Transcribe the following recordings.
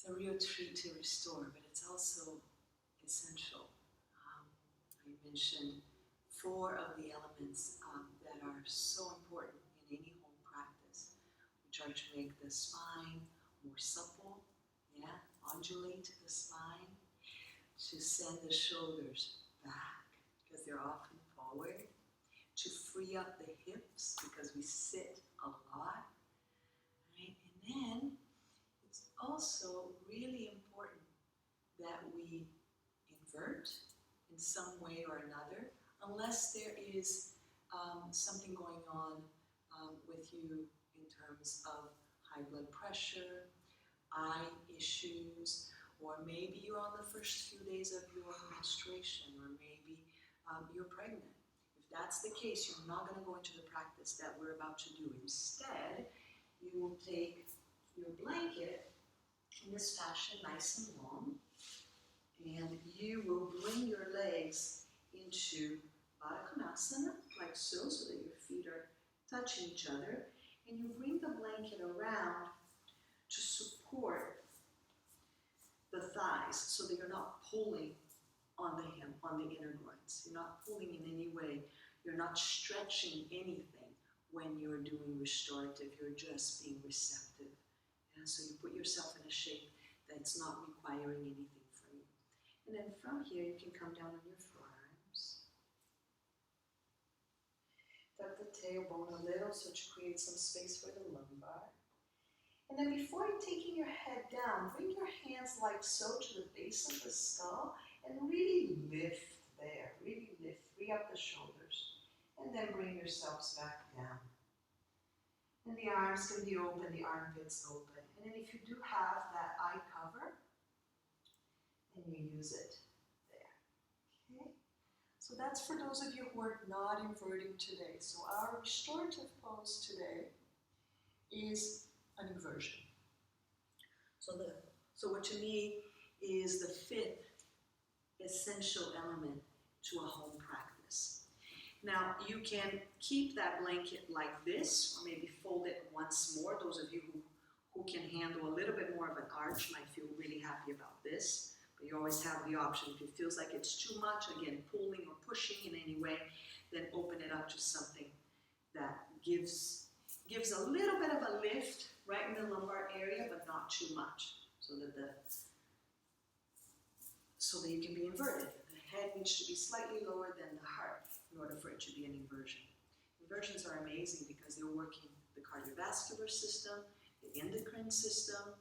a real treat to restore, but it's also essential. I mentioned 4 of the elements that are so important in any home practice, which are to make the spine more supple, undulate the spine, to send the shoulders back because they're often forward, to free up the hips because we sit a lot, right? And then it's also really important that we invert in some way or another, unless there is something going on with you in terms of high blood pressure, eye issues, or maybe you're on the first few days of your menstruation, or maybe you're pregnant. If that's the case, you're not going to go into the practice that we're about to do. Instead, you will take your blanket in this fashion, nice and long, and you will bring your legs into Asper-Contant, like so that your feet are touching each other, and you bring the blanket around to support the thighs so that you're not pulling on the hem, on the inner groins. You're not pulling in any way. You're not stretching anything when you're doing restorative. You're just being receptive. And so you put yourself in a shape that's not requiring anything from you. And then from here, you can come down on your forearms. Tuck the tailbone a little so to create some space for the lumbar. And then before you're taking your head down, bring your hands like so to the base of the skull and really lift there. Really lift, free up the shoulders. And then bring yourselves back down. And the arms can be open, the armpits open. And then if you do have that eye cover, then you use it there. Okay? So that's for those of you who are not inverting today. So our restorative pose today is an inversion. So what to me is the 5th essential element to a home practice. Now you can keep that blanket like this, or maybe fold it once more. Those of you who can handle a little bit more of an arch might feel really happy about this. But you always have the option. If it feels like it's too much, again, pulling or pushing in any way, then open it up to something that gives a little bit of a lift right in the lumbar area, but not too much, so that you can be inverted. The head needs to be slightly lower than the heart in order for it to be an inversion. Inversions are amazing because they're working the cardiovascular system, the endocrine system,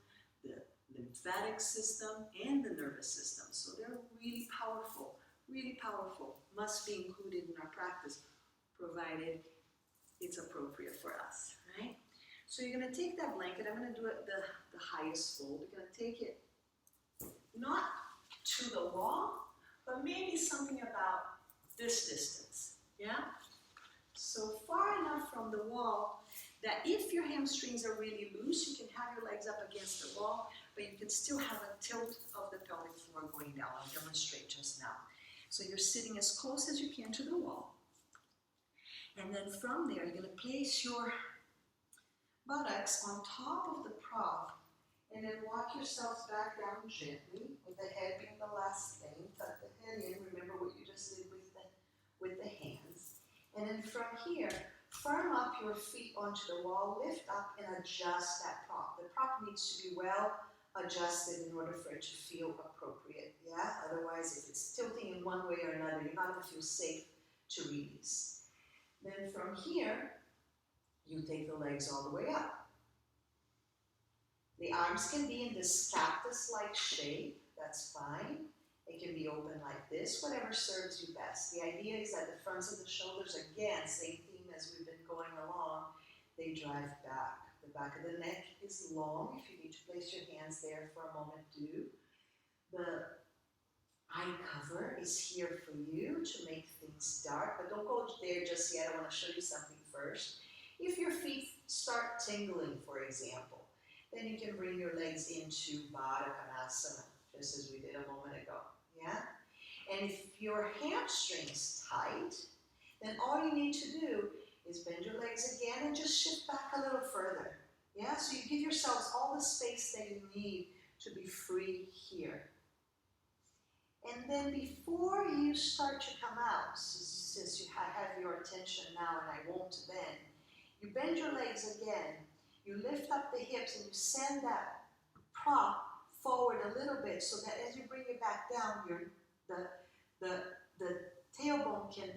the lymphatic system, and the nervous system. So they're really powerful, must be included in our practice, provided it's appropriate for us, right? So you're going to take that blanket, I'm going to do it the highest fold. You're going to take it not to the wall, but maybe something about this distance, yeah? So far enough from the wall that if your hamstrings are really loose, you can have your legs up against the wall, but you can still have a tilt of the pelvic floor going down. I'll demonstrate just now. So you're sitting as close as you can to the wall. And then from there, you're going to place your buttocks on top of the prop, and then walk yourselves back down gently, with the head being the last thing. Tuck the head in. Remember what you just did with the hands. And then from here, firm up your feet onto the wall, lift up and adjust that prop. The prop needs to be well adjusted in order for it to feel appropriate. Yeah? Otherwise, if it's tilting in one way or another, you're not going to feel safe to release. Then from here, you take the legs all the way up. The arms can be in this cactus-like shape, that's fine. It can be open like this, whatever serves you best. The idea is that the fronts of the shoulders, again, same theme as we've been going along, they drive back. The back of the neck is long. If you need to place your hands there for a moment, do. The eye cover is here for you to make things dark, but don't go there just yet. I want to show you something first. If your feet start tingling, for example, then you can bring your legs into Asper-Contant, just as we did a moment ago. Yeah? And if your hamstring's tight, then all you need to do is bend your legs again and just shift back a little further. Yeah? So you give yourselves all the space that you need to be free here. And then before you start to come out, since you have your attention now and I won't then, you bend your legs again, you lift up the hips and you send that prop forward a little bit so that as you bring it back down, the tailbone can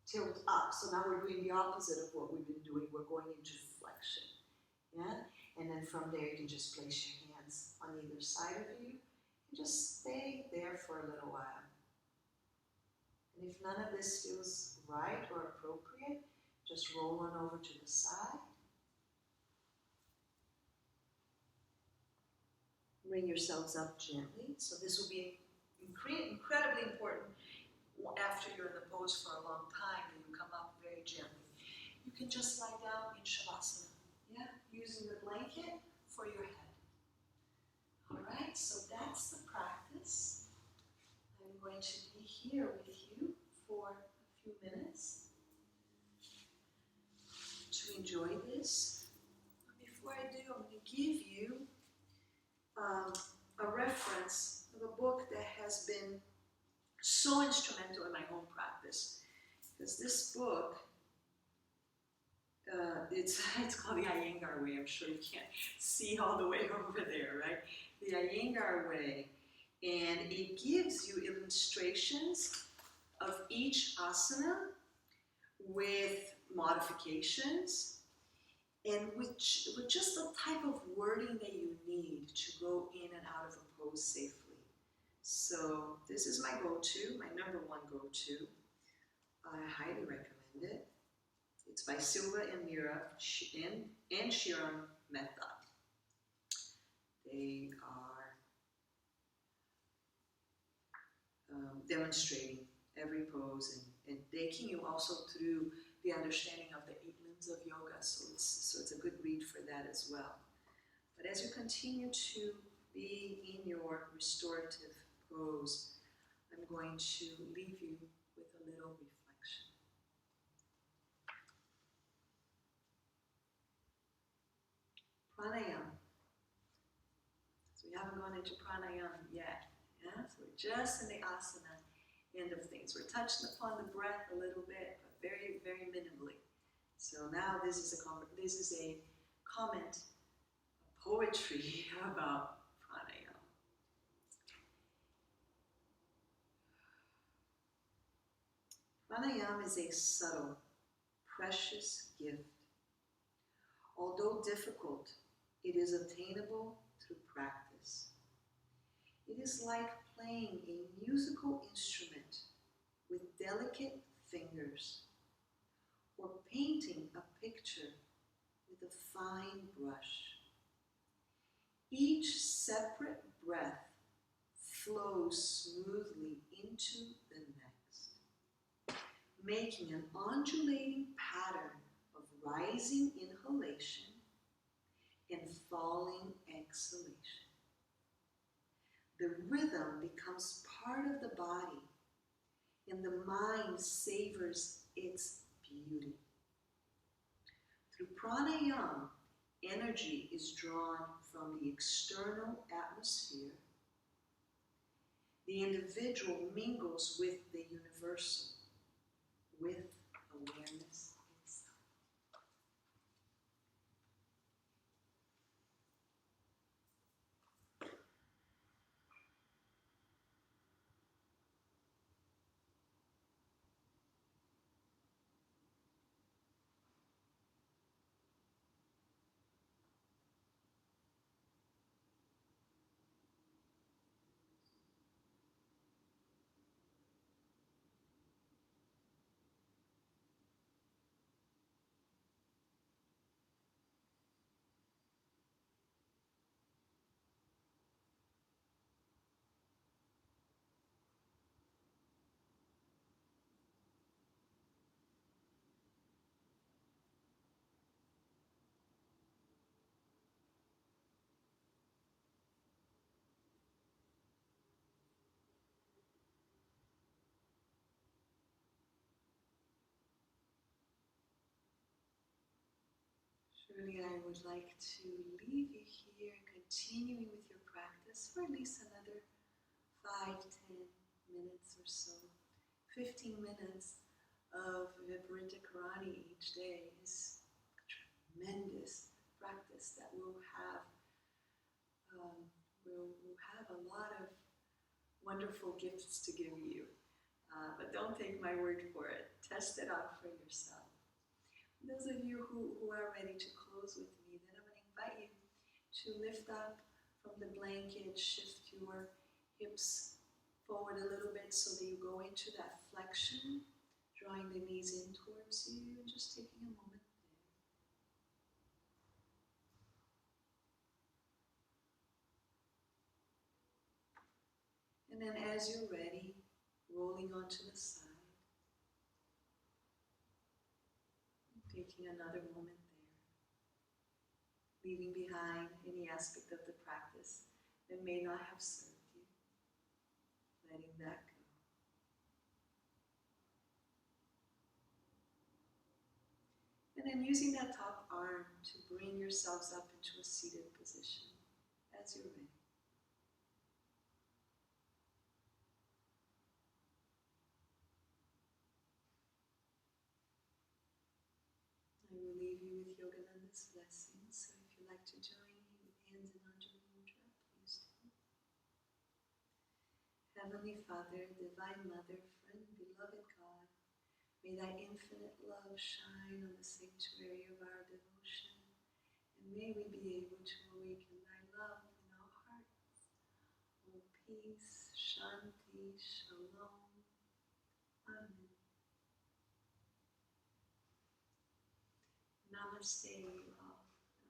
tilt up. So now we're doing the opposite of what we've been doing. We're going into flexion. Yeah? And then from there you can just place your hands on either side of you and just stay there for a little while. And if none of this feels right or appropriate, just roll on over to the side. Bring yourselves up gently. So this will be incredibly important after you're in the pose for a long time, and you come up very gently. You can just lie down in Shavasana, yeah, using the blanket for your head. All right, so that's the practice. I'm going to be here with you for a few minutes to enjoy this. Before I do, I'm going to give you a reference of a book that has been so instrumental in my own practice. Because this book, it's called the Iyengar Way. I'm sure you can't see all the way over there, right? The Iyengar Way. And it gives you illustrations of each asana with modifications and with just the type of wording that you need to go in and out of a pose safely. So this is my go-to, my number one go-to. I highly recommend it. It's by Silva and Mira and Shiram Mehta. They are demonstrating every pose and taking you also through the understanding of the 8 limbs of yoga. So it's a good read for that as well. But as you continue to be in your restorative pose, I'm going to leave you with a little reflection. Pranayama. So we haven't gone into pranayama yet. Yeah? So we're just in the asana end of things. We're touching upon the breath a little bit, but very, very minimally. So now this is a comment, a poetry about pranayama. Pranayama is a subtle, precious gift. Although difficult, it is attainable through practice. It is like playing a musical instrument with delicate fingers, or painting a picture with a fine brush. Each separate breath flows smoothly into the next, making an undulating pattern of rising inhalation and falling exhalation. The rhythm becomes part of the body, and the mind savors its beauty. Through pranayama, energy is drawn from the external atmosphere. The individual mingles with the universal, with awareness itself. Surely I would like to leave you here, continuing with your practice. practice for at least another 5, 10 minutes or so. 15 minutes of Viparita each day is tremendous practice that will have a lot of wonderful gifts to give you. But don't take my word for it. Test it out for yourself. Those of you who are ready to close with me, then I'm going to invite you to lift up from the blanket, shift your hips forward a little bit so that you go into that flexion, drawing the knees in towards you, and just taking a moment there. And then as you're ready, rolling onto the side, taking another moment there, leaving behind any aspect of the practice that may not have served you, letting that go. And then using that top arm to bring yourselves up into a seated position as you're ready. I will leave you with Yogananda's blessing, so if you'd like to join me with hands in Anjali Mudra, please do. Heavenly Father, Divine Mother, Friend, Beloved God, may Thy infinite love shine on the sanctuary of our devotion, and may we be able to awaken Thy love in our hearts. Oh, peace, Shanti, Shalom, Amen. Namaste.